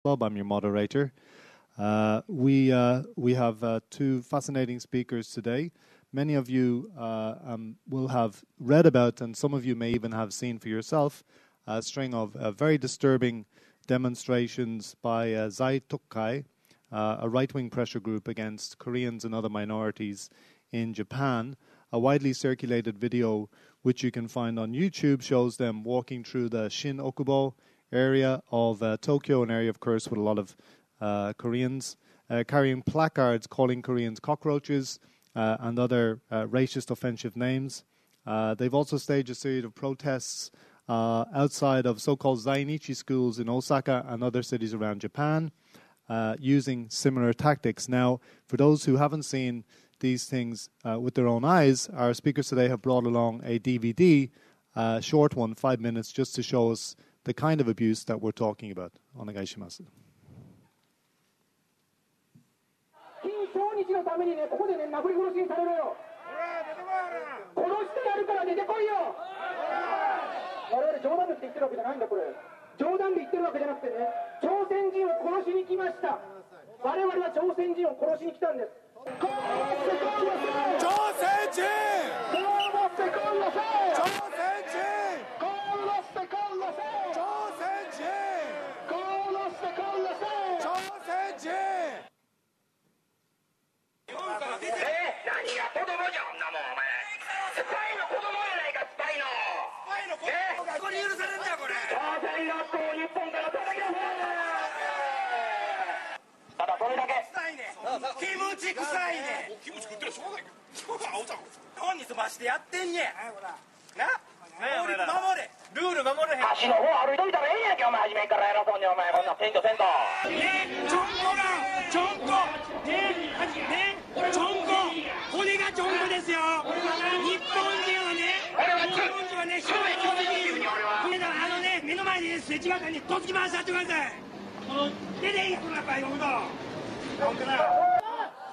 Club. I'm your moderator. We have two fascinating speakers today. Many of you will have read about, and some of you may even have seen for yourself, a string of very disturbing demonstrations by Zai Tokkai, a right-wing pressure group against Koreans and other minorities in Japan. A widely circulated video, which you can find on YouTube, shows them walking through the Shin-Okubo area of Tokyo, an area, of course, with a lot of Koreans, carrying placards calling Koreans cockroaches and other racist, offensive names. They've also staged a series of protests outside of so-called Zainichi schools in Osaka and other cities around Japan, using similar tactics. Now, for those who haven't seen these things with their own eyes, our speakers today have brought along a DVD, short one, 5 minutes, just to show us the kind of abuse that we're talking about. Onegai shimasu.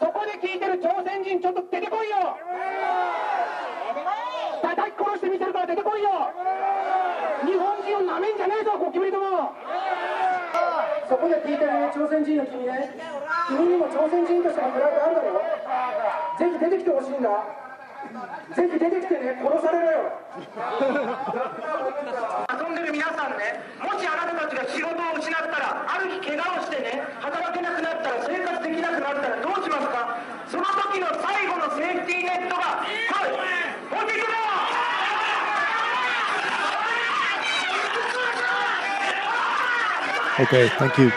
そこで聞いてる朝鮮人ちょっと出てこいよ叩き殺してみせるから出てこいよ日本人をなめんじゃねえぞゴキブリどもそこで聞いてる朝鮮人の君ね君にも朝鮮人としてのプライドあるだろぜひ出てきてほしいんだぜひ出てきてね殺されろよ遊んでる皆さんねもしあなたたちが仕事を失ったらある日怪我をしてね働けなくなったら生活できなくなったらどうしますかその時の最後のセーフティーネットがおじくだOkay, thank you.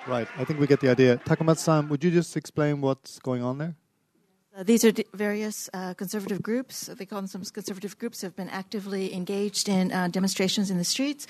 Right, I think we get the idea. Takamatsu-san, would you just explain what's going on there? These are various conservative groups. They call themselves conservative groups who have been actively engaged in demonstrations in the streets.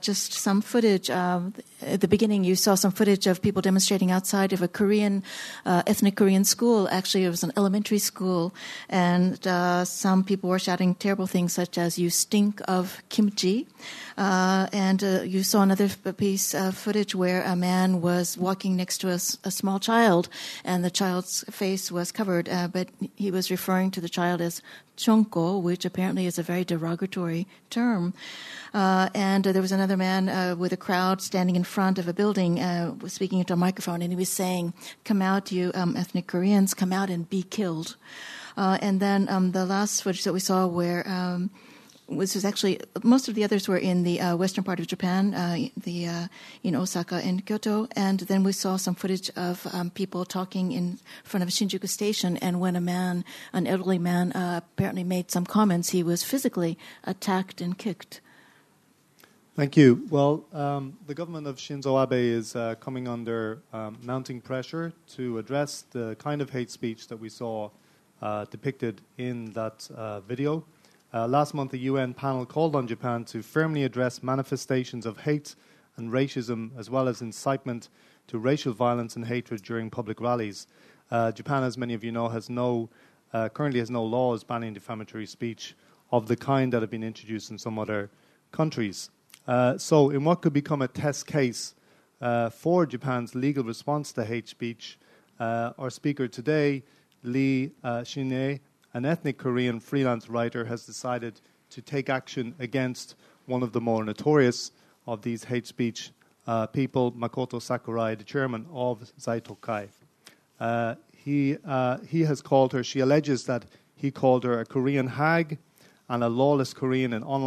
Just some footage. At the beginning, you saw some footage of people demonstrating outside of a Korean, ethnic Korean school. Actually, it was an elementary school. And some people were shouting terrible things such as, "You stink of kimchi." And you saw another piece of footage where a man was walking next to a small child, and the child's face was covered. But he was referring to the child as chonko, which apparently is a very derogatory term. And there was another man with a crowd standing in front of a building, speaking into a microphone, and he was saying, "Come out, you ethnic Koreans, come out and be killed." And then the last footage that we saw where... was actually, most of the others were in the western part of Japan, in Osaka and Kyoto. And then we saw some footage of people talking in front of Shinjuku Station. And when an elderly man, apparently made some comments, he was physically attacked and kicked. Thank you. Well, the government of Shinzo Abe is coming under mounting pressure to address the kind of hate speech that we saw depicted in that video. Last month, a UN panel called on Japan to firmly address manifestations of hate and racism, as well as incitement to racial violence and hatred during public rallies. Japan, as many of you know, currently has no laws banning defamatory speech of the kind that have been introduced in some other countries. So in what could become a test case for Japan's legal response to hate speech, our speaker today, Lee Shin-ae, an ethnic Korean freelance writer, has decided to take action against one of the more notorious of these hate speech people, Makoto Sakurai, the chairman of Zaitokai. He has called her, she alleges that he called her a Korean hag and a lawless Korean in online